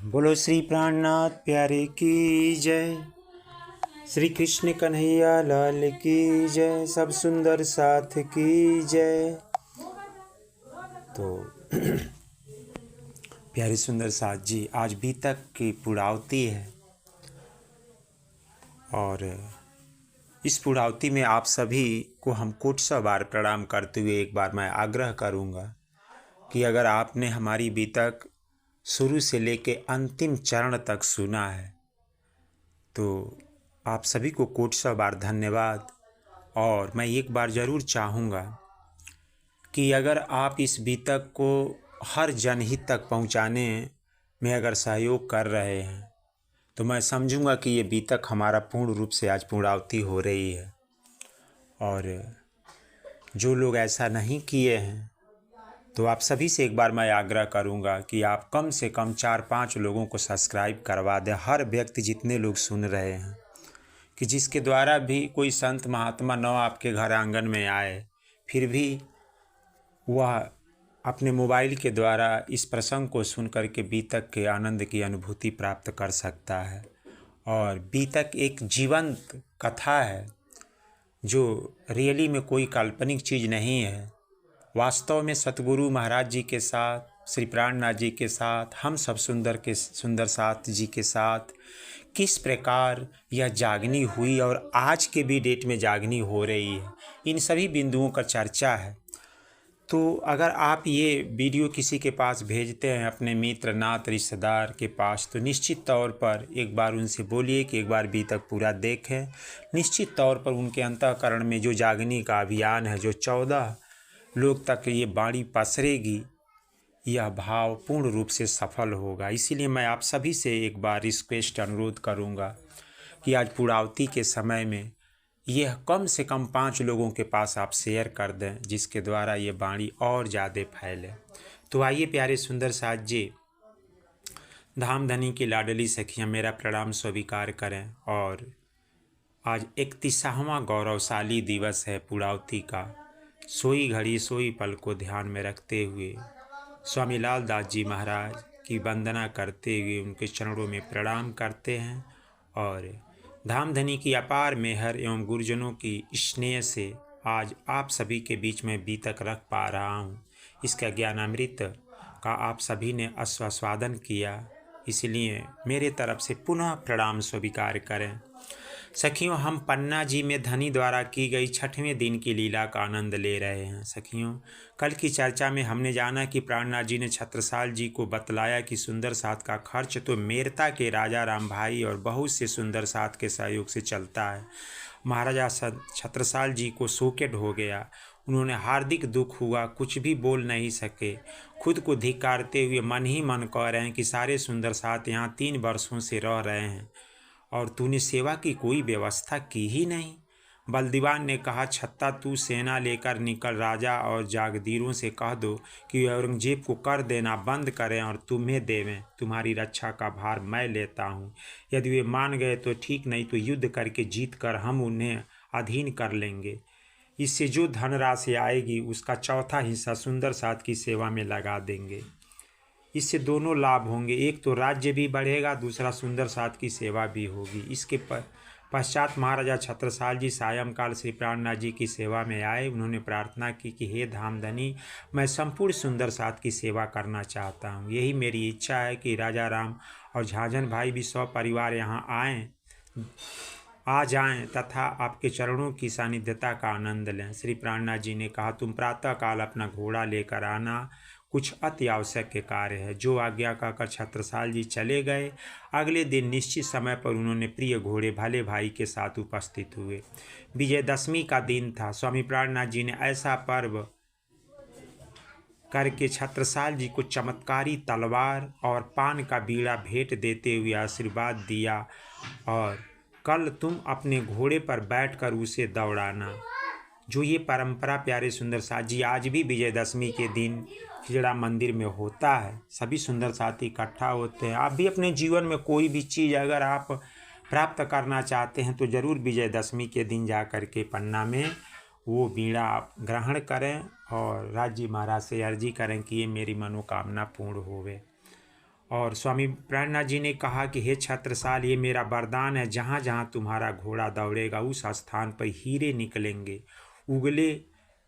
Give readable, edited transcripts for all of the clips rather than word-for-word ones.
बोलो श्री प्राणनाथ प्यारे की जय। श्री कृष्ण कन्हैया लाल की जय। सब सुंदर साथ की जय। तो प्यारे सुंदर साथ जी, आज बीतक की पूर्णावती है और इस पूर्णावती में आप सभी को हम कोटि सौ बार प्रणाम करते हुए एक बार मैं आग्रह करूँगा कि अगर आपने हमारी बीतक शुरू से लेके अंतिम चरण तक सुना है तो आप सभी को कोटि सौ बार धन्यवाद। और मैं एक बार ज़रूर चाहूँगा कि अगर आप इस बीतक को हर जनहित तक पहुँचाने में अगर सहयोग कर रहे हैं तो मैं समझूंगा कि ये बीतक हमारा पूर्ण रूप से आज पूर्णावती हो रही है। और जो लोग ऐसा नहीं किए हैं तो आप सभी से एक बार मैं आग्रह करूंगा कि आप कम से कम 4-5 लोगों को सब्सक्राइब करवा दें। हर व्यक्ति, जितने लोग सुन रहे हैं, कि जिसके द्वारा भी कोई संत महात्मा न आपके घर आंगन में आए, फिर भी वह अपने मोबाइल के द्वारा इस प्रसंग को सुन करके बीतक के आनंद की अनुभूति प्राप्त कर सकता है। और बीतक एक जीवंत कथा है जो रियली में कोई काल्पनिक चीज़ नहीं है। वास्तव में सतगुरु महाराज जी के साथ, श्री प्राणनाथ जी के साथ, हम सब सुंदर साथ जी के साथ किस प्रकार यह जागनी हुई और आज के भी डेट में जागनी हो रही है, इन सभी बिंदुओं का चर्चा है। तो अगर आप ये वीडियो किसी के पास भेजते हैं, अपने मित्र नात रिश्तेदार के पास, तो निश्चित तौर पर एक बार उनसे बोलिए कि एक बार बीतक पूरा देखें। निश्चित तौर पर उनके अंतःकरण में जो जागने का अभियान है, जो 14 लोग तक ये बाणी पसरेगी, यह भाव पूर्ण रूप से सफल होगा। इसीलिए मैं आप सभी से एक बार रिक्वेस्ट, अनुरोध करूँगा कि आज पूर्णावती के समय में यह कम से कम 5 लोगों के पास आप शेयर कर दें, जिसके द्वारा ये बाणी और ज़्यादा फैले। तो आइए प्यारे सुंदर साथ जी, धाम धनी की लाडली सखियाँ मेरा प्रणाम स्वीकार करें। और आज 31वां गौरवशाली दिवस है पूर्णावती का। सोई घड़ी सोई पल को ध्यान में रखते हुए स्वामी लाल दास जी महाराज की वंदना करते हुए उनके चरणों में प्रणाम करते हैं। और धामधनी की अपार मेहर एवं गुरुजनों की स्नेह से आज आप सभी के बीच में बीतक रख पा रहा हूँ। इसका ज्ञानामृत का आप सभी ने आस्वादन किया, इसलिए मेरे तरफ से पुनः प्रणाम स्वीकार करें। सखियों, हम पन्ना जी में धनी द्वारा की गई 6वें दिन की लीला का आनंद ले रहे हैं। सखियों, कल की चर्चा में हमने जाना कि प्राणनाथ जी ने छत्रसाल जी को बतलाया कि सुंदर साथ का खर्च तो मेरता के राजा राम भाई और बहुत से सुंदर साथ के सहयोग से चलता है। महाराजा छत्रसाल जी को शोकेड हो गया। उन्होंने हार्दिक दुख हुआ, कुछ भी बोल नहीं सके। खुद को धिक्कारते हुए मन ही मन कह रहे हैं कि सारे सुंदर साथ यहाँ 3 वर्षों से रह रहे हैं और तूने सेवा की कोई व्यवस्था की ही नहीं। बलदीवान ने कहा, छत्ता तू सेना लेकर निकल, राजा और जागीरों से कह दो कि औरंगजेब को कर देना बंद करें और तुम्हें देवें। तुम्हारी रक्षा का भार मैं लेता हूँ। यदि वे मान गए तो ठीक, नहीं तो युद्ध करके जीत कर हम उन्हें अधीन कर लेंगे। इससे जो धनराशि आएगी उसका चौथा हिस्सा सुंदर साथ की सेवा में लगा देंगे। इससे दोनों लाभ होंगे, एक तो राज्य भी बढ़ेगा, दूसरा सुंदर साथ की सेवा भी होगी। इसके पश्चात महाराजा छत्रसाल जी सायंकाल श्री प्राणनाथ जी की सेवा में आए। उन्होंने प्रार्थना की कि हे धामधनी, मैं संपूर्ण सुंदर साथ की सेवा करना चाहता हूँ। यही मेरी इच्छा है कि राजा राम और झांझन भाई भी सपरिवार यहाँ आ जाएं तथा आपके चरणों की सानिध्यता का आनंद लें। श्री प्राणनाथ जी ने कहा, तुम प्रातःकाल अपना घोड़ा लेकर आना, कुछ अति आवश्यक के कार्य है। जो आज्ञा कहकर छत्रसाल जी चले गए। अगले दिन निश्चित समय पर उन्होंने प्रिय घोड़े भले भाई के साथ उपस्थित हुए। विजयदशमी का दिन था। स्वामी प्राणनाथ जी ने ऐसा पर्व करके छत्रसाल जी को चमत्कारी तलवार और पान का बीड़ा भेंट देते हुए आशीर्वाद दिया और कल तुम अपने घोड़े पर बैठकर उसे दौड़ाना। जो ये परंपरा प्यारे सुंदर साथ जी आज भी विजयदशमी के दिन खिजड़ा मंदिर में होता है। सभी सुंदर साथी इकट्ठा होते हैं। आप भी अपने जीवन में कोई भी चीज़ अगर आप प्राप्त करना चाहते हैं तो ज़रूर विजयदशमी के दिन जा कर के पन्ना में वो बीड़ा आप ग्रहण करें और राज्य महाराज से अर्जी करें कि ये मेरी मनोकामना पूर्ण होवे। और स्वामी प्रेरणानाथ जी ने कहा कि हे छत्रसाल, ये मेरा वरदान है, जहाँ जहाँ तुम्हारा घोड़ा दौड़ेगा उस स्थान पर हीरे निकलेंगे। उगले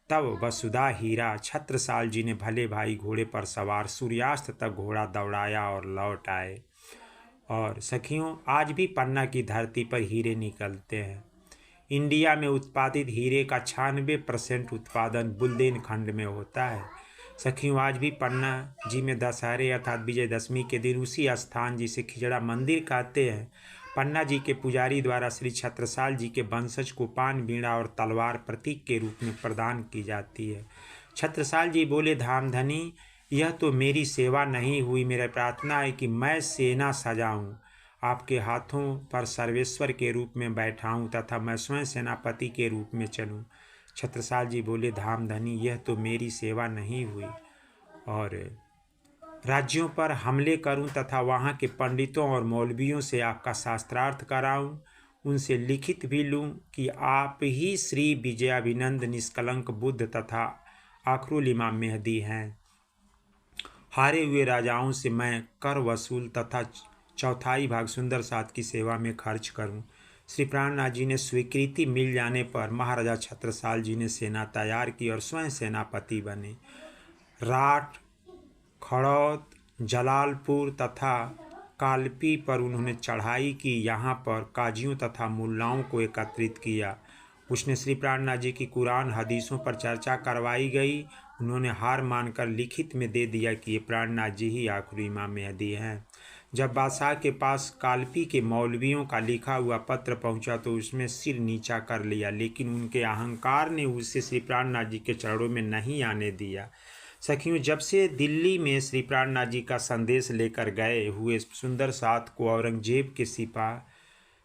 तब वसुधा हीरा। छत्रसाल जी ने भले भाई घोड़े पर सवार सूर्यास्त तक घोड़ा दौड़ाया और लौट आए। और सखियों, आज भी पन्ना की धरती पर हीरे निकलते हैं। इंडिया में उत्पादित हीरे का 96% उत्पादन बुंदेलखंड में होता है। सखियों, आज भी पन्ना जी में दशहरे अर्थात विजयदशमी के दिन उसी स्थान जिसे खिजड़ा मंदिर कहते हैं, पन्ना जी के पुजारी द्वारा श्री छत्रसाल जी के वंशज को पान, बीड़ा और तलवार प्रतीक के रूप में प्रदान की जाती है। छत्रसाल जी बोले, धामधनी, यह तो मेरी सेवा नहीं हुई। मेरी प्रार्थना है कि मैं सेना सजाऊं, आपके हाथों पर सर्वेश्वर के रूप में बैठाऊं तथा मैं स्वयं सेनापति के रूप में चलूं। छत्रसाल जी बोले, धामधनी, यह तो मेरी सेवा नहीं हुई। और राज्यों पर हमले करूं तथा वहां के पंडितों और मौलवियों से आपका शास्त्रार्थ कराऊं, उनसे लिखित भी लूं कि आप ही श्री विजयाभिनंद निष्कलंक बुद्ध तथा आखरुल इमाम मेहदी हैं। हारे हुए राजाओं से मैं कर वसूल तथा चौथाई भाग सुंदर साथ की सेवा में खर्च करूं। श्री प्राणनाथ जी ने स्वीकृति मिल जाने पर महाराजा छत्रसाल जी ने सेना तैयार की और स्वयं सेनापति बने। राठ, खड़ौत, जलालपुर तथा कालपी पर उन्होंने चढ़ाई की। यहाँ पर काजियों तथा मुल्लाओं को एकत्रित किया। उसने श्री प्राणनाथ जी की कुरान हदीसों पर चर्चा करवाई गई। उन्होंने हार मानकर लिखित में दे दिया कि ये प्राणनाथ जी ही आखिरी इमाम मेहदी हैं। जब बादशाह के पास कालपी के मौलवियों का लिखा हुआ पत्र पहुंचा तो उसमें सिर नीचा कर लिया, लेकिन उनके अहंकार ने उसे श्री प्राणनाथ जी के चरणों में नहीं आने दिया। सखियों, जब से दिल्ली में श्री प्राणनाथ जी का संदेश लेकर गए हुए सुंदर साथ को औरंगजेब के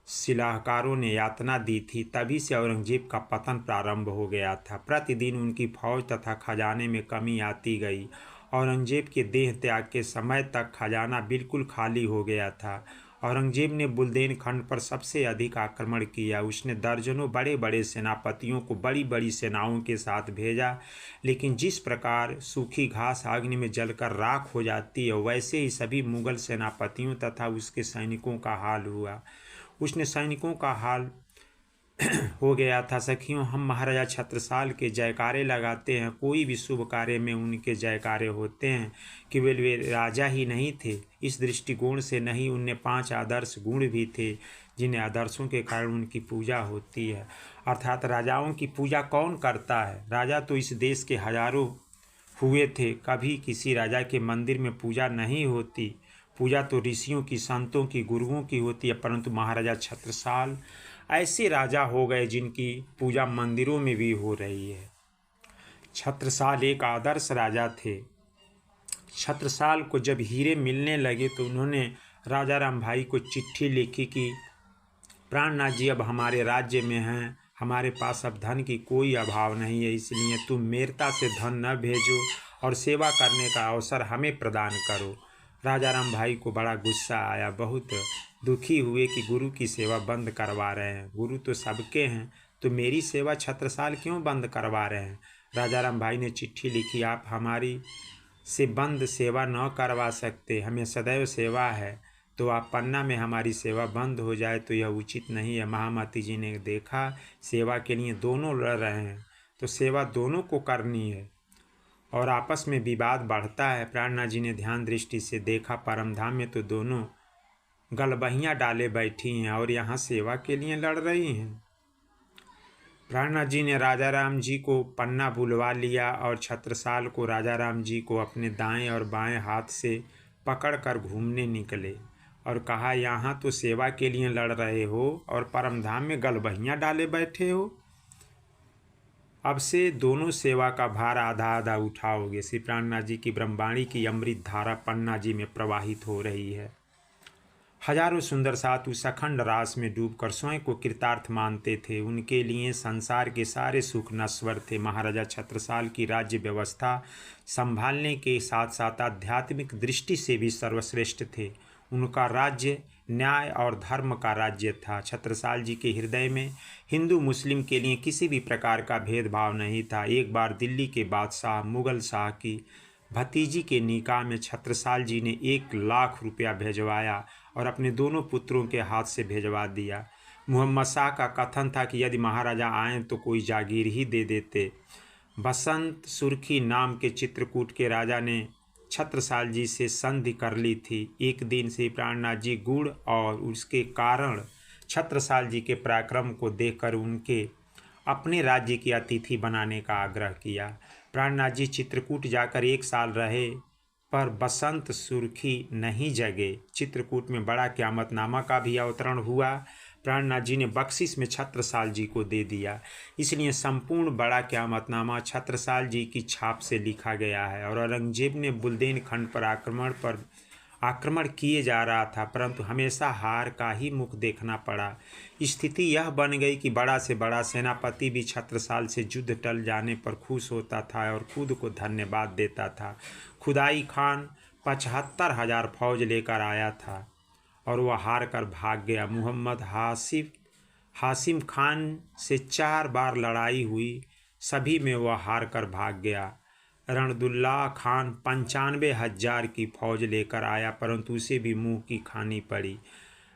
सलाहकारों ने यातना दी थी, तभी से औरंगजेब का पतन प्रारंभ हो गया था। प्रतिदिन उनकी फौज तथा खजाने में कमी आती गई। औरंगजेब के देह त्याग के समय तक खजाना बिल्कुल खाली हो गया था। औरंगजेब ने बुंदेलखंड पर सबसे अधिक आक्रमण किया। उसने दर्जनों बड़े बड़े सेनापतियों को बड़ी बड़ी सेनाओं के साथ भेजा, लेकिन जिस प्रकार सूखी घास अग्नि में जलकर राख हो जाती है, वैसे ही सभी मुगल सेनापतियों तथा उसके सैनिकों का हाल हुआ। उसने सैनिकों का हाल हो गया था। सखियों, हम महाराजा छत्रसाल के जयकारे लगाते हैं, कोई भी शुभ कार्य में उनके जयकारे होते हैं। केवल वे राजा ही नहीं थे, इस दृष्टिकोण से नहीं, उनमें 5 आदर्श गुण भी थे जिन्हें आदर्शों के कारण उनकी पूजा होती है। अर्थात राजाओं की पूजा कौन करता है? राजा तो इस देश के हजारों हुए थे, कभी किसी राजा के मंदिर में पूजा नहीं होती। पूजा तो ऋषियों की, संतों की, गुरुओं की होती है, परंतु महाराजा छत्रसाल ऐसे राजा हो गए जिनकी पूजा मंदिरों में भी हो रही है। छत्रसाल एक आदर्श राजा थे। छत्रसाल को जब हीरे मिलने लगे तो उन्होंने राजा राम भाई को चिट्ठी लिखी कि प्राणनाथ जी अब हमारे राज्य में हैं, हमारे पास अब धन की कोई अभाव नहीं है, इसलिए तुम मेरता से धन न भेजो और सेवा करने का अवसर हमें प्रदान करो। राजा राम भाई को बड़ा गुस्सा आया, बहुत दुखी हुए कि गुरु की सेवा बंद करवा रहे हैं। गुरु तो सबके हैं, तो मेरी सेवा छत्रसाल क्यों बंद करवा रहे हैं? राजा राम भाई ने चिट्ठी लिखी, आप हमारी से बंद सेवा न करवा सकते, हमें सदैव सेवा है, तो आप पन्ना में हमारी सेवा बंद हो जाए तो यह उचित नहीं है। महामती जी ने देखा सेवा के लिए दोनों लड़ रहे हैं, तो सेवा दोनों को करनी है और आपस में विवाद बढ़ता है। प्राणनाथ जी ने ध्यान दृष्टि से देखा, परमधाम में तो दोनों गलबहियाँ डाले बैठी हैं और यहाँ सेवा के लिए लड़ रही हैं। प्राणनाथ जी ने राजा राम जी को पन्ना बुलवा लिया और छत्रसाल को राजा राम जी को अपने दाएं और बाएं हाथ से पकड़कर घूमने निकले और कहा, यहाँ तो सेवा के लिए लड़ रहे हो और परमधाम में गलबहियाँ डाले बैठे हो। अब से दोनों सेवा का भार आधा आधा उठाओगे। श्री प्राणनाथ जी की ब्रह्मवाणी की अमृत धारा पन्ना जी में प्रवाहित हो रही है। हजारों सुंदर साधु सखंड रास में डूबकर स्वयं को कृतार्थ मानते थे। उनके लिए संसार के सारे सुख नश्वर थे। महाराजा छत्रसाल की राज्य व्यवस्था संभालने के साथ साथ आध्यात्मिक दृष्टि से भी सर्वश्रेष्ठ थे। उनका राज्य न्याय और धर्म का राज्य था। छत्रसाल जी के हृदय में हिंदू मुस्लिम के लिए किसी भी प्रकार का भेदभाव नहीं था। एक बार दिल्ली के बादशाह मुगल शाह की भतीजी के निकाह में छत्रसाल जी ने 1 लाख रुपया भिजवाया और अपने दोनों पुत्रों के हाथ से भिजवा दिया। मोहम्मद शाह का कथन था कि यदि महाराजा आएँ तो कोई जागीर ही दे देते। बसंत सुर्खी नाम के चित्रकूट के राजा ने छत्रसाल जी से संधि कर ली थी। एक दिन से प्राणनाथ जी गुड़ और उसके कारण छत्रसाल जी के पराक्रम को देखकर उनके अपने राज्य की अतिथि बनाने का आग्रह किया। प्राणनाथ जी चित्रकूट जाकर 1 साल रहे पर बसंत सुर्खी नहीं जगे। चित्रकूट में बड़ा क़यामतनामा का भी अवतरण हुआ। प्राणनाथ जी ने बख्शिश में छत्रसाल जी को दे दिया, इसलिए संपूर्ण बड़ा क़यामतनामा छत्रसाल जी की छाप से लिखा गया है। और औरंगजेब ने बुंदेलखंड पर आक्रमण किए जा रहा था, परंतु हमेशा हार का ही मुख देखना पड़ा। स्थिति यह बन गई कि बड़ा से बड़ा सेनापति भी छत्रसाल से युद्ध टल जाने पर खुश होता था और खुद को धन्यवाद देता था। खुदाई खान 75,000 फौज लेकर आया था और वह हार कर भाग गया। मोहम्मद हाशिम खान से 4 बार लड़ाई हुई, सभी में वह हार कर भाग गया। रणदुल्ला खान 95,000 की फौज लेकर आया, परंतु उसे भी मुंह की खानी पड़ी।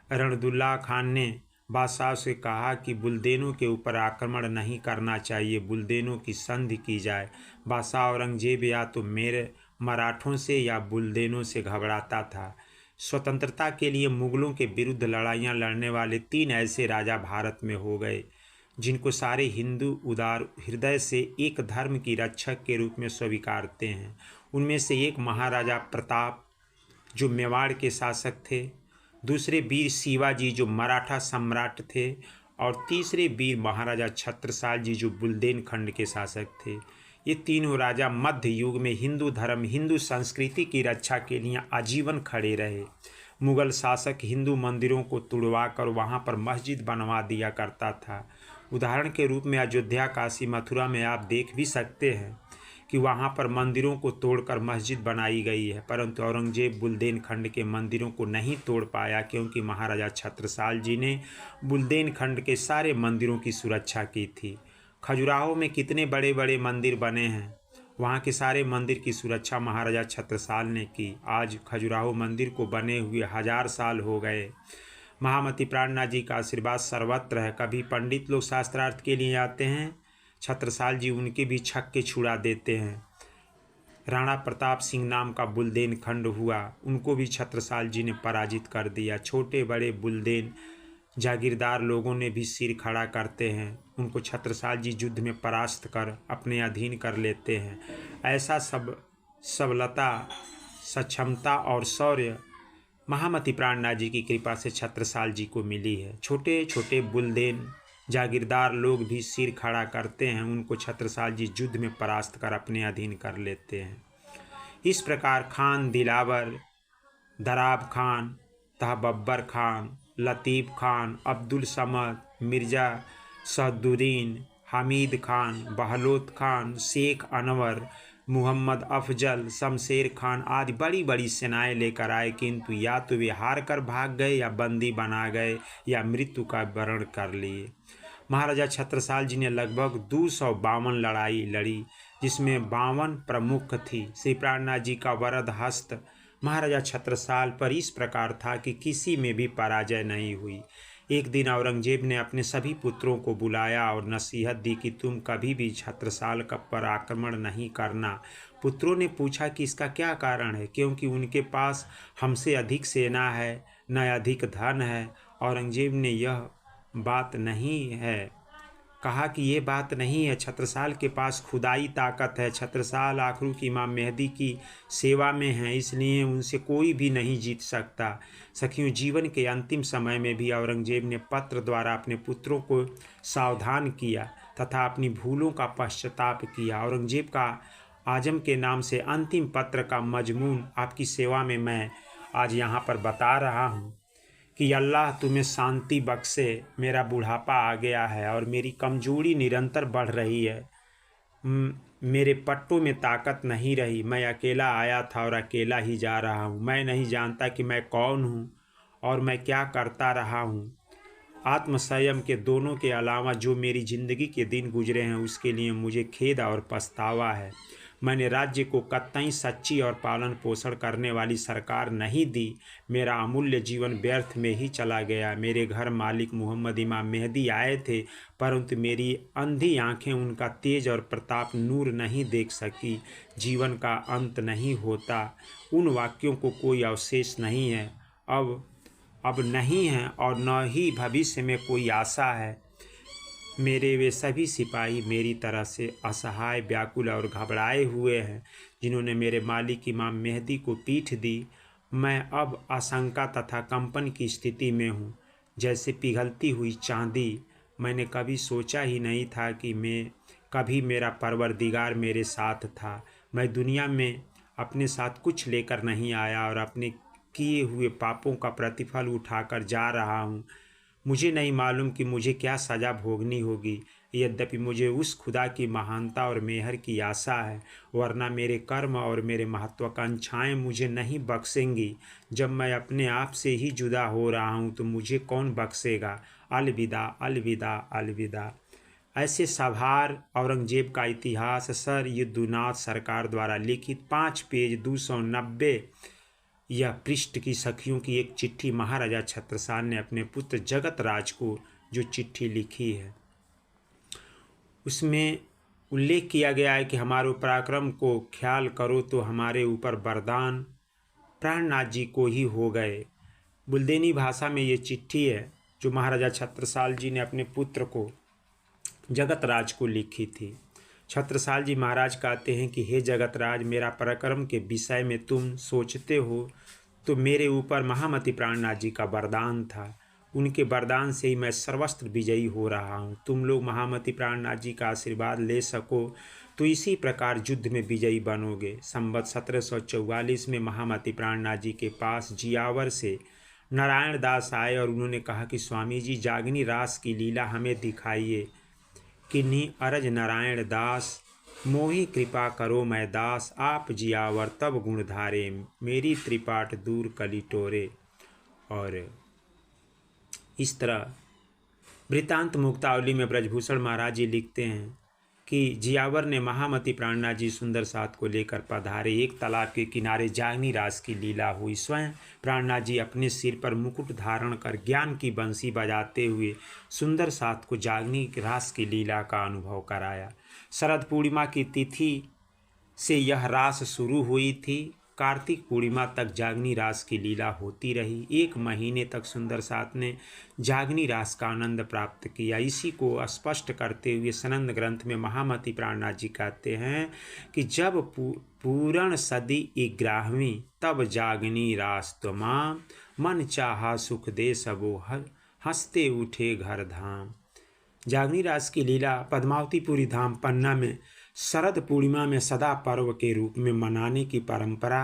रणदुल्ला खान ने बादशाह से कहा कि बुल्देनों के ऊपर आक्रमण नहीं करना चाहिए, बुल्देनों की संधि की जाए। बादशाह औरंगजेब या तो मेरे मराठों से या बुल्देनों से घबराता था। स्वतंत्रता के लिए मुगलों के विरुद्ध लड़ाइयाँ लड़ने वाले 3 ऐसे राजा भारत में हो गए जिनको सारे हिंदू उदार हृदय से एक धर्म की रक्षक के रूप में स्वीकारते हैं। उनमें से एक महाराजा प्रताप जो मेवाड़ के शासक थे, दूसरे वीर शिवाजी जो मराठा सम्राट थे और तीसरे वीर महाराजा छत्रसाल जी जो बुंदेलखंड के शासक थे। ये तीनों राजा मध्य युग में हिंदू धर्म, हिंदू संस्कृति की रक्षा के लिए आजीवन खड़े रहे। मुगल शासक हिंदू मंदिरों को तुड़वाकर वहाँ पर मस्जिद बनवा दिया करता था। उदाहरण के रूप में अयोध्या, काशी, मथुरा में आप देख भी सकते हैं कि वहाँ पर मंदिरों को तोड़कर मस्जिद बनाई गई है, परंतु औरंगजेब बुंदेलखंड के मंदिरों को नहीं तोड़ पाया क्योंकि महाराजा छत्रसाल जी ने बुंदेलखंड के सारे मंदिरों की सुरक्षा की थी। खजुराहो में कितने बड़े बड़े मंदिर बने हैं, वहाँ के सारे मंदिर की सुरक्षा महाराजा छत्रसाल ने की। आज खजुराहो मंदिर को बने हुए 1000 साल हो गए। महामती प्राणनाथ जी का आशीर्वाद सर्वत्र है। कभी पंडित लोग शास्त्रार्थ के लिए आते हैं, छत्रसाल जी उनके भी छक्के छुड़ा देते हैं। राणा प्रताप सिंह नाम का बुंदेलखंड हुआ, उनको भी छत्रसाल जी ने पराजित कर दिया। छोटे बड़े बुल्देन जागीरदार लोगों ने भी सिर खड़ा करते हैं, उनको छत्रसाल जी युद्ध में परास्त कर अपने अधीन कर लेते हैं। ऐसा सबलता, सक्षमता और शौर्य महामती प्राणनाथ जी की कृपा से छत्रसाल जी को मिली है। छोटे छोटे बुल्देन जागीरदार लोग भी सिर खड़ा करते हैं, उनको छत्रसाल जी युद्ध में परास्त कर अपने अधीन कर लेते हैं। इस प्रकार खान दिलावर, दराब खान, तहबब्बर खान, लतीफ़ खान, अब्दुल समद, मिर्ज़ा सदुद्दीन, हामिद खान, बहलोत खान, शेख अनवर, मोहम्मद अफजल, शमशेर खान आदि बड़ी बड़ी सेनाएं लेकर आए, किंतु या तो वे हार कर भाग गए या बंदी बना गए या मृत्यु का वरण कर लिए। महाराजा छत्रसाल जी ने लगभग 252 लड़ाई लड़ी, जिसमें 52 प्रमुख थी। श्री प्राणनाथ जी का वरद हस्त महाराजा छत्रसाल पर इस प्रकार था कि किसी में भी पराजय नहीं हुई। एक दिन औरंगजेब ने अपने सभी पुत्रों को बुलाया और नसीहत दी कि तुम कभी भी छत्रसाल पर आक्रमण नहीं करना। पुत्रों ने पूछा कि इसका क्या कारण है, क्योंकि उनके पास हमसे अधिक सेना है, न अधिक धन है। औरंगजेब ने यह बात नहीं है, कहा कि ये बात नहीं है, छत्रसाल के पास खुदाई ताकत है। छत्रसाल आखिर की इमाम मेहदी की सेवा में है, इसलिए उनसे कोई भी नहीं जीत सकता। सखियों, जीवन के अंतिम समय में भी औरंगजेब ने पत्र द्वारा अपने पुत्रों को सावधान किया तथा अपनी भूलों का पश्चाताप किया। औरंगजेब का आजम के नाम से अंतिम पत्र का मजमून आपकी सेवा में मैं आज यहाँ पर बता रहा हूँ कि अल्लाह तुम्हें शांति बख्शे। मेरा बुढ़ापा आ गया है और मेरी कमजोरी निरंतर बढ़ रही है। मेरे पट्टों में ताकत नहीं रही। मैं अकेला आया था और अकेला ही जा रहा हूँ। मैं नहीं जानता कि मैं कौन हूँ और मैं क्या करता रहा हूँ। आत्मसंयम के दोनों के अलावा जो मेरी ज़िंदगी के दिन गुजरे हैं उसके लिए मुझे खेद और पछतावा है। मैंने राज्य को कतई सच्ची और पालन पोषण करने वाली सरकार नहीं दी। मेरा अमूल्य जीवन व्यर्थ में ही चला गया। मेरे घर मालिक मोहम्मद इमाम मेहदी आए थे, परंतु मेरी अंधी आंखें उनका तेज और प्रताप नूर नहीं देख सकी। जीवन का अंत नहीं होता, उन वाक्यों को कोई अवशेष नहीं है, अब नहीं है और न ही भविष्य में कोई आशा है। मेरे वे सभी सिपाही मेरी तरह से असहाय, व्याकुल और घबराए हुए हैं, जिन्होंने मेरे मालिक इमाम मेहदी को पीठ दी। मैं अब आशंका तथा कंपन की स्थिति में हूँ, जैसे पिघलती हुई चांदी। मैंने कभी सोचा ही नहीं था कि कभी मेरा परवरदिगार मेरे साथ था। मैं दुनिया में अपने साथ कुछ लेकर नहीं आया और अपने किए हुए पापों का प्रतिफल उठाकर जा रहा हूँ। मुझे नहीं मालूम कि मुझे क्या सज़ा भोगनी होगी, यद्यपि मुझे उस खुदा की महानता और मेहर की आशा है, वरना मेरे कर्म और मेरे महत्वाकांक्षाएँ मुझे नहीं बख्शेंगी। जब मैं अपने आप से ही जुदा हो रहा हूँ तो मुझे कौन बख्शेगा। अलविदा, अलविदा, अलविदा। ऐसे सभार औरंगजेब का इतिहास सर युद्धनाथ सरकार द्वारा लिखित 5 पेज 290 यह पृष्ठ की सखियों की एक चिट्ठी महाराजा छत्रसाल ने अपने पुत्र जगत राज को जो चिट्ठी लिखी है, उसमें उल्लेख किया गया है कि हमारे पराक्रम को ख्याल करो तो हमारे ऊपर वरदान प्राणनाथ जी को ही हो गए। बुल्देनी भाषा में ये चिट्ठी है जो महाराजा छत्रसाल जी ने अपने पुत्र को जगत राज को लिखी थी। छत्रसाल जी महाराज कहते हैं कि हे जगत राज, मेरा पराक्रम के विषय में तुम सोचते हो तो मेरे ऊपर महामती प्राणनाथ जी का वरदान था। उनके वरदान से ही मैं सर्वस्त्र विजयी हो रहा हूँ। तुम लोग महामती प्राणनाथ जी का आशीर्वाद ले सको तो इसी प्रकार युद्ध में विजयी बनोगे। संवत 1744 में महामती प्राणनाथ जी के पास जियावर से नारायण दास आए और उन्होंने कहा कि स्वामी जी, जागनी रास की लीला हमें दिखाइए। किन्हीं अरज नारायण दास, मोहि कृपा करो मैं दास, आप जियावर तब गुण धारे, मेरी त्रिपाठ दूर कली टोरे। और इस तरह वृत्तांत मुक्तावली में ब्रजभूषण महाराज जी लिखते हैं कि जियावर ने महामती प्राणनाथ जी सुंदर साथ को लेकर पधारे। एक तालाब के किनारे जागनी रास की लीला हुई। स्वयं प्राणनाथ जी अपने सिर पर मुकुट धारण कर ज्ञान की बंसी बजाते हुए सुंदर साथ को जागनी रास की लीला का अनुभव कराया। शरद पूर्णिमा की तिथि से यह रास शुरू हुई थी। कार्तिक पूर्णिमा तक जागनी रास की लीला होती रही। 1 महीने तक सुंदर साथ ने जागनी रास का आनंद प्राप्त किया। इसी को स्पष्ट करते हुए सनंद ग्रंथ में महामती प्राणनाथ जी कहते हैं कि जब पूर्ण सदी 11वीं तब जागनी रास तमाम, मन चाहा सुख दे सबो हंसते उठे घर धाम। जागनी रास की लीला पद्मावतीपुरी धाम पन्ना में शरद पूर्णिमा में सदा पर्व के रूप में मनाने की परंपरा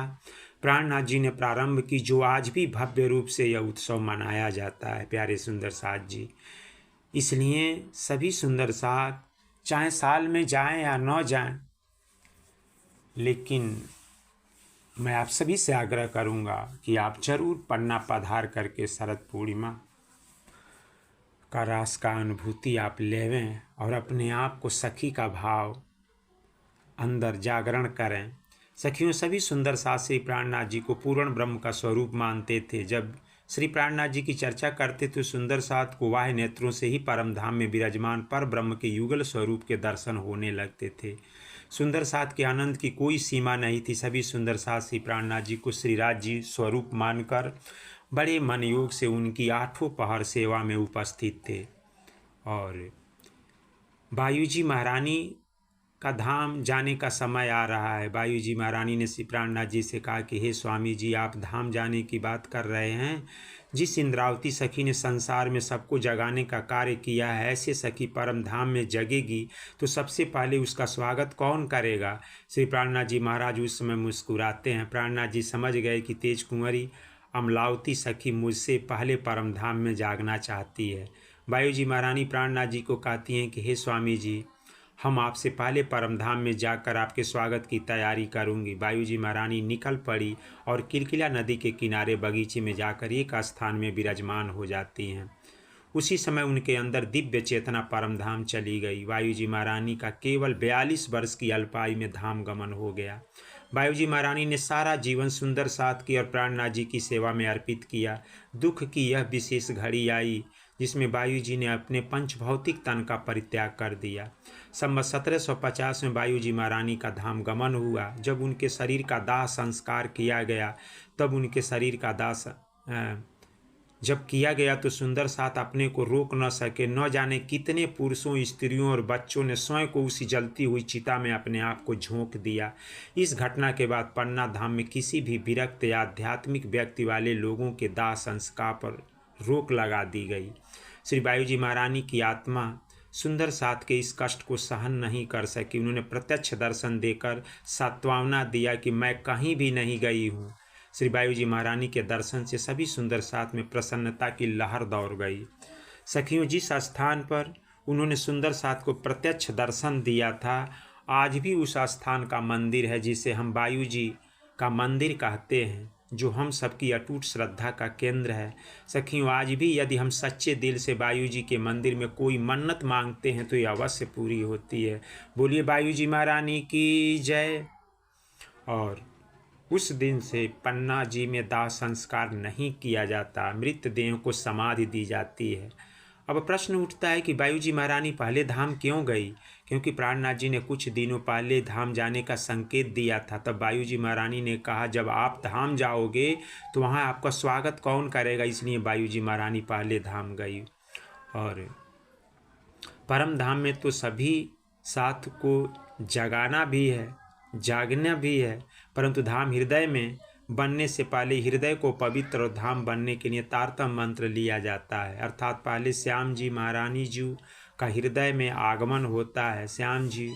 प्राणनाथ जी ने प्रारंभ की, जो आज भी भव्य रूप से यह उत्सव मनाया जाता है। प्यारे सुंदर साथ जी, इसलिए सभी सुंदर साथ चाहे साल में जाएं या न जाएं, लेकिन मैं आप सभी से आग्रह करूंगा कि आप जरूर पन्ना पधार करके शरद पूर्णिमा का रास का अनुभूति आप लेवें और अपने आप को सखी का भाव अंदर जागरण करें। सखियों, सभी सुंदर साथ श्री प्राणनाथ जी को पूर्ण ब्रह्म का स्वरूप मानते थे। जब श्री प्राणनाथ जी की चर्चा करते तो सुंदर साथ को वाह्य नेत्रों से ही परम धाम में विराजमान पर ब्रह्म के युगल स्वरूप के दर्शन होने लगते थे। सुंदर साथ के आनंद की कोई सीमा नहीं थी। सभी सुंदर साथ श्री प्राणनाथ जी को श्रीराज जी स्वरूप मानकर बड़े मन योग से उनकी 8 पहर सेवा में उपस्थित थे। और बायूजी महारानी का धाम जाने का समय आ रहा है। बायूजी महारानी ने श्री प्राणनाथ जी से कहा कि हे स्वामी जी, आप धाम जाने की बात कर रहे हैं। जिस इंद्रावती सखी ने संसार में सबको जगाने का कार्य किया है, ऐसे सखी परम धाम में जगेगी तो सबसे पहले उसका स्वागत कौन करेगा। श्री प्राणनाथ जी महाराज उस समय मुस्कुराते हैं। प्राणनाथ जी समझ गए कि तेज कुंवरी अमलावती सखी मुझसे पहले परम धाम में जागना चाहती है। बायूजी महारानी प्राणनाथ जी को कहती हैं कि हे स्वामी जी, हम आपसे पहले परम धाम में जाकर आपके स्वागत की तैयारी करूंगी। बायूजी महारानी निकल पड़ी और किलकिला नदी के किनारे बगीचे में जाकर एक स्थान में विराजमान हो जाती हैं। उसी समय उनके अंदर दिव्य चेतना परमधाम चली गई। बायू जी महारानी का केवल 42 वर्ष की अल्पायु में धाम गमन हो गया। बायू जी महारानी ने सारा जीवन सुंदर साथ की और प्राणनाथ जी की सेवा में अर्पित किया। दुख की यह विशेष घड़ी आई जिसमें बायू जी ने अपने पंचभौतिक तन का परित्याग कर दिया। संवत 1750 में बायू जी महारानी का धाम गमन हुआ। जब उनके शरीर का दाह संस्कार किया गया तब उनके शरीर का दाह जब किया गया तो सुंदर साथ अपने को रोक न सके। न जाने कितने पुरुषों, स्त्रियों और बच्चों ने स्वयं को उसी जलती हुई चिता में अपने आप को झोंक दिया। इस घटना के बाद पन्ना धाम में किसी भी विरक्त या आध्यात्मिक व्यक्ति वाले लोगों के दाह संस्कार पर रोक लगा दी गई। श्री बायू जी महारानी की आत्मा सुंदर साथ के इस कष्ट को सहन नहीं कर सकी। उन्होंने प्रत्यक्ष दर्शन देकर सांत्वना दिया कि मैं कहीं भी नहीं गई हूँ। श्री बायू जी महारानी के दर्शन से सभी सुंदर साथ में प्रसन्नता की लहर दौड़ गई। सखियों, जिस स्थान पर उन्होंने सुंदर साथ को प्रत्यक्ष दर्शन दिया था आज भी उस स्थान का मंदिर है जिसे हम बायू जी का मंदिर कहते हैं, जो हम सबकी अटूट श्रद्धा का केंद्र है। सखियों, आज भी यदि हम सच्चे दिल से बायू जी के मंदिर में कोई मन्नत मांगते हैं तो ये अवश्य पूरी होती है। बोलिए बायू जी महारानी की जय। और उस दिन से पन्ना जी में दाह संस्कार नहीं किया जाता, मृतदेह को समाधि दी जाती है। अब प्रश्न उठता है कि बायू जी महारानी पहले धाम क्यों गई? क्योंकि प्राणनाथ जी ने कुछ दिनों पहले धाम जाने का संकेत दिया था। तब बायू जी महारानी ने कहा जब आप धाम जाओगे तो वहाँ आपका स्वागत कौन करेगा, इसलिए बायू जी महारानी पहले धाम गई। और परम धाम में तो सभी साथ को जगाना भी है, जागना भी है, परंतु धाम हृदय में बनने से पहले हृदय को पवित्र और धाम बनने के लिए तारतम मंत्र लिया जाता है। अर्थात पहले श्याम जी महारानी जी का हृदय में आगमन होता है। श्याम जी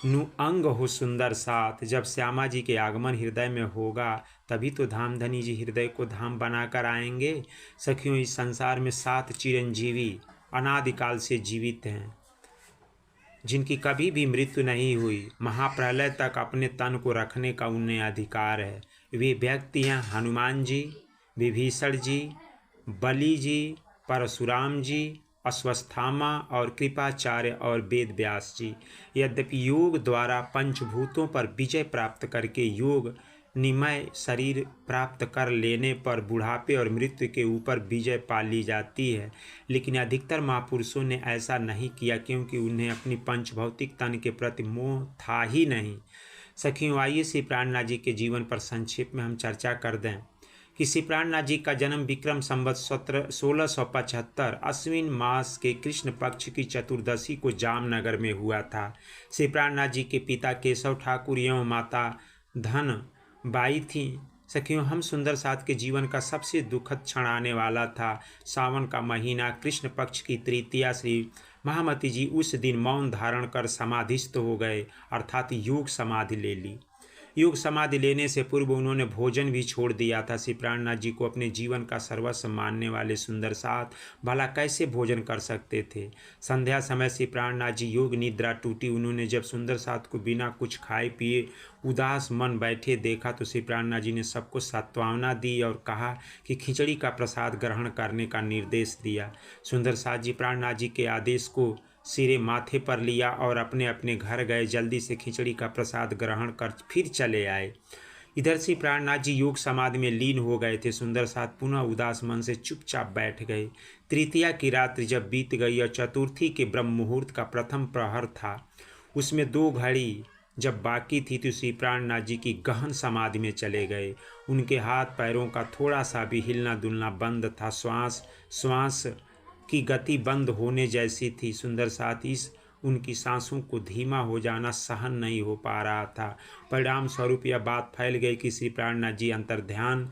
नु अंग हो सुंदर साथ, जब श्यामा जी के आगमन हृदय में होगा तभी तो धामधनी जी हृदय को धाम बनाकर आएंगे। सखियों, इस संसार में 7 चिरंजीवी अनादिकाल से जीवित हैं जिनकी कभी भी मृत्यु नहीं हुई। महाप्रलय तक अपने तन को रखने का उन्हें अधिकार है। वे व्यक्ति हैं हनुमान जी, विभीषण जी, बलि जी, परशुराम जी, अश्वत्थामा और कृपाचार्य और वेद व्यास जी। यद्यपि योग द्वारा पंचभूतों पर विजय प्राप्त करके योग निमय शरीर प्राप्त कर लेने पर बुढ़ापे और मृत्यु के ऊपर विजय पा ली जाती है, लेकिन अधिकतर महापुरुषों ने ऐसा नहीं किया क्योंकि उन्हें अपनी पंचभौतिक तन के प्रति मोह था ही नहीं। सखियों, आइए श्री प्राणनाथ जी के जीवन पर संक्षेप में हम चर्चा कर दें कि श्री प्राणनाथ जी का जन्म विक्रम संवत 1675 अश्विन मास के कृष्ण पक्ष की चतुर्दशी को जामनगर में हुआ था। श्री प्राणनाथ जी के पिता केशव ठाकुर एवं माता धन बाई थी। सखियों, हम सुंदर साथ के जीवन का सबसे दुखद क्षण आने वाला था। सावन का महीना, कृष्ण पक्ष की तृतीया, श्री महामती जी उस दिन मौन धारण कर समाधिस्थ हो गए, अर्थात योग समाधि ले ली। योग समाधि लेने से पूर्व उन्होंने भोजन भी छोड़ दिया था। श्री प्राणनाथ जी को अपने जीवन का सर्वस्व मानने वाले सुंदर साथ भला कैसे भोजन कर सकते थे? संध्या समय श्री प्राणनाथ जी योग निद्रा टूटी। उन्होंने जब सुंदर साथ को बिना कुछ खाए पिए उदास मन बैठे देखा तो श्री प्राणनाथ जी ने सबको सांत्वना दी और कहा कि खिचड़ी का प्रसाद ग्रहण करने का निर्देश दिया। सुंदर साथ जी प्राणनाथ जी के आदेश को सिरे माथे पर लिया और अपने अपने घर गए। जल्दी से खिचड़ी का प्रसाद ग्रहण कर फिर चले आए। इधर से प्राणनाथ जी योग समाधि में लीन हो गए थे। सुंदर साथ पुनः उदास मन से चुपचाप बैठ गए। तृतीया की रात्रि जब बीत गई और चतुर्थी के ब्रह्म मुहूर्त का प्रथम प्रहर था, उसमें 2 घड़ी जब बाकी थी तो श्री प्राणनाथ जी की गहन समाधि में चले गए। उनके हाथ पैरों का थोड़ा सा भी हिलना डुलना बंद था। श्वास की गति बंद होने जैसी थी। सुंदर साथ इस उनकी सांसों को धीमा हो जाना सहन नहीं हो पा रहा था। परिणाम स्वरूप यह बात फैल गई कि श्री प्राणनाथ जी अंतर्ध्यान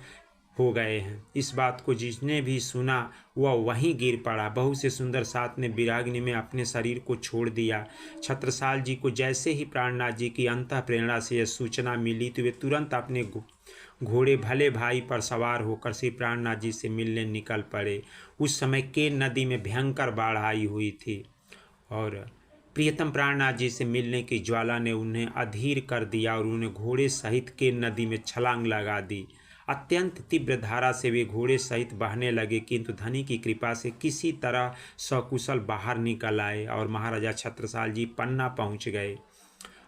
हो गए हैं। इस बात को जिसने भी सुना वह वहीं गिर पड़ा। बहुत से सुंदर साथ ने विराग्नि में अपने शरीर को छोड़ दिया। छत्रसाल जी को जैसे ही प्राणनाथ जी की अंतः प्रेरणा से यह सूचना मिली तो वे तुरंत अपने घोड़े भले भाई पर सवार होकर श्री प्राणनाथ जी से मिलने निकल पड़े। उस समय केन नदी में भयंकर बाढ़ आई हुई थी और प्रियतम प्राणनाथ जी से मिलने की ज्वाला ने उन्हें अधीर कर दिया और उन्हें घोड़े सहित केन नदी में छलांग लगा दी। अत्यंत तीव्र धारा से वे घोड़े सहित बहने लगे, किंतु धनी की कृपा से किसी तरह सकुशल बाहर निकल आए और महाराजा छत्रसाल जी पन्ना पहुंच गए।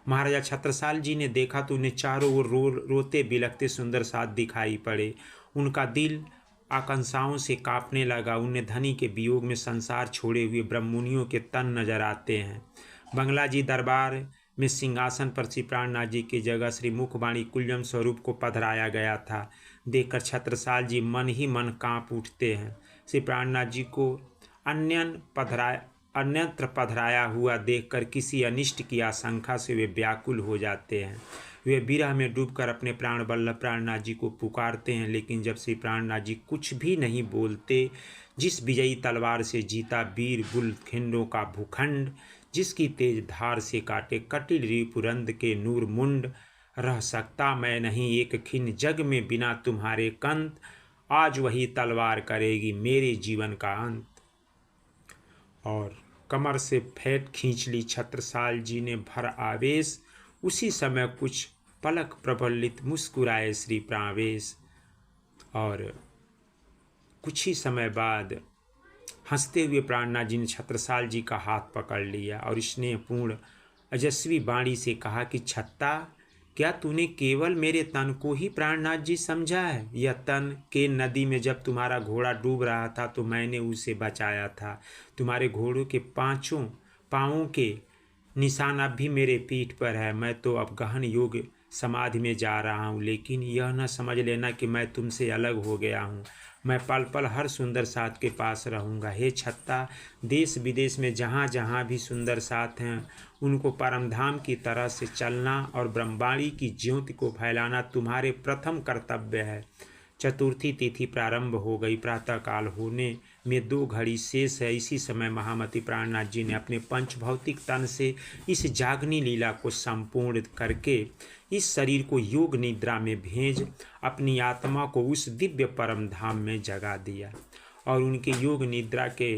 महाराजा छत्रसाल जी ने देखा तो उन्हें चारों ओर रोते बिलखते सुंदर साथ दिखाई पड़े। उनका दिल आकांक्षाओं से कांपने लगा। उन्हें धनी के वियोग में संसार छोड़े हुए ब्रह्ममुनियों के तन नजर आते हैं। बंगला जी दरबार में सिंहासन पर श्री प्राणनाथ जी की जगह श्री मुखवाणी कुल्यम स्वरूप को पधराया गया था। देखकर छत्रसाल जी मन ही मन कांप उठते हैं। श्री प्राणनाथ जी को अन्यत्र पधराया हुआ देखकर किसी अनिष्ट की आशंका से वे व्याकुल हो जाते हैं। वे विरह में डूबकर अपने प्राण वल्लभ प्राणनाथ जी को पुकारते हैं, लेकिन जब श्री प्राणनाथ जी कुछ भी नहीं बोलते, जिस विजयी तलवार से जीता वीर बुलखिंडों का भूखंड, जिसकी तेज धार से काटे कटिल रिपुरंद के नूर मुंड, रह सकता मैं नहीं एक खिन जग में बिना तुम्हारे कंत, आज वही तलवार करेगी मेरे जीवन का अंत। और कमर से फेंट खींच ली छत्रसाल जी ने भर आवेश। उसी समय कुछ पलक प्रबलित मुस्कुराए श्री प्रावेश, और कुछ ही समय बाद हंसते हुए प्राणनाथ जी ने छत्रसाल जी का हाथ पकड़ लिया और स्नेहपूर्ण अजस्वी वाणी से कहा कि छत्ता, क्या तूने केवल मेरे तन को ही प्राणनाथ जी समझा है? यह तन के नदी में जब तुम्हारा घोड़ा डूब रहा था तो मैंने उसे बचाया था। तुम्हारे घोड़ों के पांचों पाँवों के निशान अब भी मेरे पीठ पर है। मैं तो अब गहन योग समाधि में जा रहा हूँ, लेकिन यह न समझ लेना कि मैं तुमसे अलग हो गया हूँ। मैं पल पल हर सुंदर साथ के पास रहूँगा। हे छत्ता, देश विदेश में जहाँ जहाँ भी सुंदर साथ हैं उनको परमधाम की तरह से चलना और ब्रह्मवाणी की ज्योति को फैलाना तुम्हारे प्रथम कर्तव्य है। चतुर्थी तिथि प्रारंभ हो गई। प्रातःकाल होने में 2 घड़ी शेष है। इसी समय महामती प्राणनाथ जी ने अपने पंचभौतिक तन से इस जागनी लीला को संपूर्ण करके इस शरीर को योग निद्रा में भेज अपनी आत्मा को उस दिव्य परम धाम में जगा दिया और उनके योग निद्रा के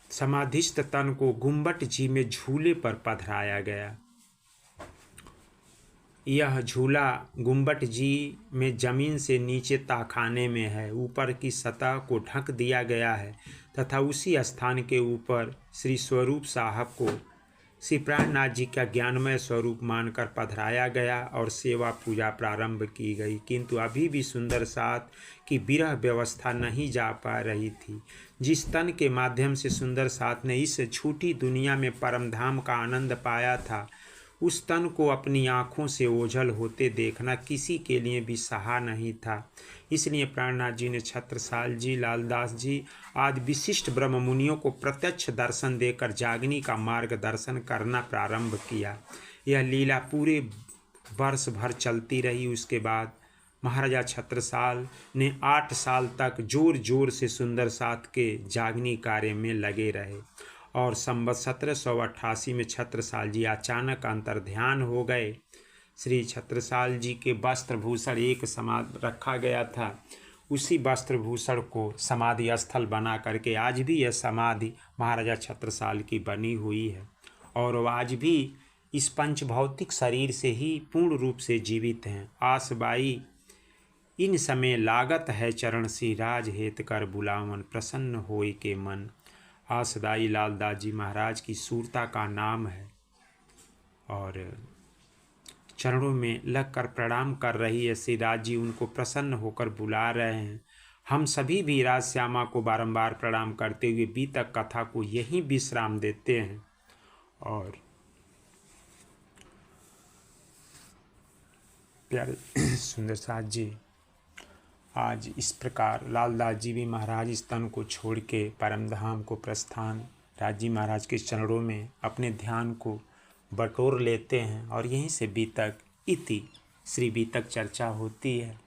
समाधिस्थ तन को गुम्बट जी में झूले पर पधराया गया। यह झूला गुम्बट जी में जमीन से नीचे ताखाने में है। ऊपर की सतह को ढक दिया गया है तथा उसी स्थान के ऊपर श्री स्वरूप साहब को श्री प्राणनाथ जी का ज्ञानमय स्वरूप मानकर पधराया गया और सेवा पूजा प्रारंभ की गई। किंतु अभी भी सुंदर साथ की विरह व्यवस्था नहीं जा पा रही थी। जिस तन के माध्यम से सुंदर साथ ने इस छूटी दुनिया में परमधाम का आनंद पाया था, उस तन को अपनी आँखों से ओझल होते देखना किसी के लिए भी सहा नहीं था। इसलिए प्राणनाथ जी ने छत्रसाल जी, लालदास जी आदि विशिष्ट ब्रह्म मुनियों को प्रत्यक्ष दर्शन देकर जागनी का मार्गदर्शन करना प्रारंभ किया। यह लीला पूरे वर्ष भर चलती रही। उसके बाद महाराजा छत्रसाल ने 8 साल तक जोर जोर से सुंदर साथ के जागनी कार्य में लगे रहे और संवत 1788 में छत्रसाल जी अचानक अंतर्ध्यान हो गए। श्री छत्रसाल जी के वस्त्रभूषण एक समाधि रखा गया था। उसी वस्त्रभूषण को समाधि स्थल बना करके आज भी यह समाधि महाराजा छत्रसाल की बनी हुई है और वह आज भी इस पंचभौतिक शरीर से ही पूर्ण रूप से जीवित हैं। आसबाई इन समय लागत है चरण सी, राज हेत कर बुलावन, प्रसन्न होय के मन। आसदाई लालदास जी महाराज की सूरता का नाम है और चरणों में लगकर प्रणाम कर रही है। श्री राज जी उनको प्रसन्न होकर बुला रहे हैं। हम सभी भी राज श्यामा को बारंबार प्रणाम करते हुए बीतक कथा को यहीं विश्राम देते हैं और प्यारे सुंदर साथ जी आज इस प्रकार लालदास जी भी महाराज इस तन को छोड़ के परमधाम को प्रस्थान राज जी महाराज के चरणों में अपने ध्यान को बटोर लेते हैं और यहीं से बीतक इति श्री बीतक चर्चा होती है।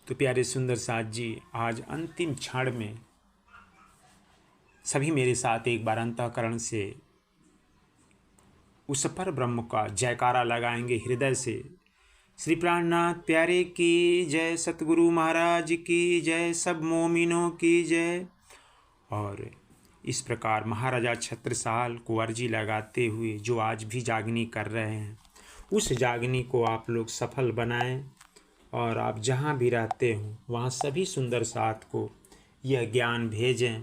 तो प्यारे सुंदर साथ जी आज अंतिम क्षण में सभी मेरे साथ एक बार अंतःकरण से उस पर ब्रह्म का जयकारा लगाएंगे हृदय से। श्री प्राणनाथ प्यारे की जय, सतगुरु महाराज की जय, सब मोमिनों की जय। और इस प्रकार महाराजा छत्रसाल को अर्जी लगाते हुए जो आज भी जागनी कर रहे हैं उस जागनी को आप लोग सफल बनाएं और आप जहाँ भी रहते हो वहाँ सभी सुंदर साथ को यह ज्ञान भेजें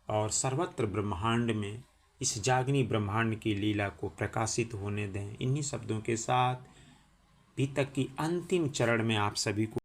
और सर्वत्र ब्रह्मांड में इस जागनी ब्रह्मांड की लीला को प्रकाशित होने दें। इन्हीं शब्दों के साथ अभी तक की अंतिम चरण में आप सभी को